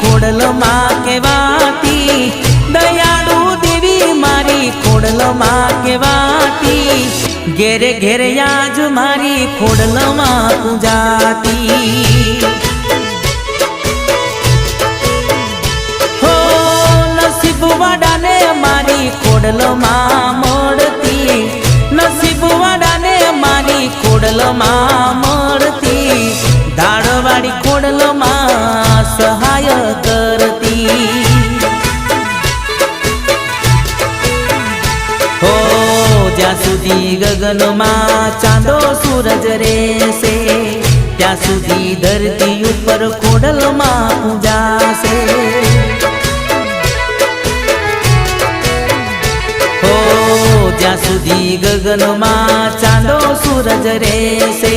ખોડલમાં કહેવાતી, દયાળુ દેવી મારી ખોડલમાં કહેવાતી, ઘેરે ઘેરે આજ મારી ખોડલમાં પૂજાતી। હો નસીબવાળાને મારી ખોડલમાં મળતી, નસીબવાળાને મારી ખોડલમાં મળતી, ધાડવાળી ખોડલમાં સહાય કરતી। હો જ્યાં સુધી ગગનમાં ચાંદો સૂરજ રહેશે, ત્યાં સુધી ધરતી ઉપર ખોડલમાં પૂજાશે। હો જ્યાં સુધી ગગનમાં ચાંદો સૂરજ રહેશે,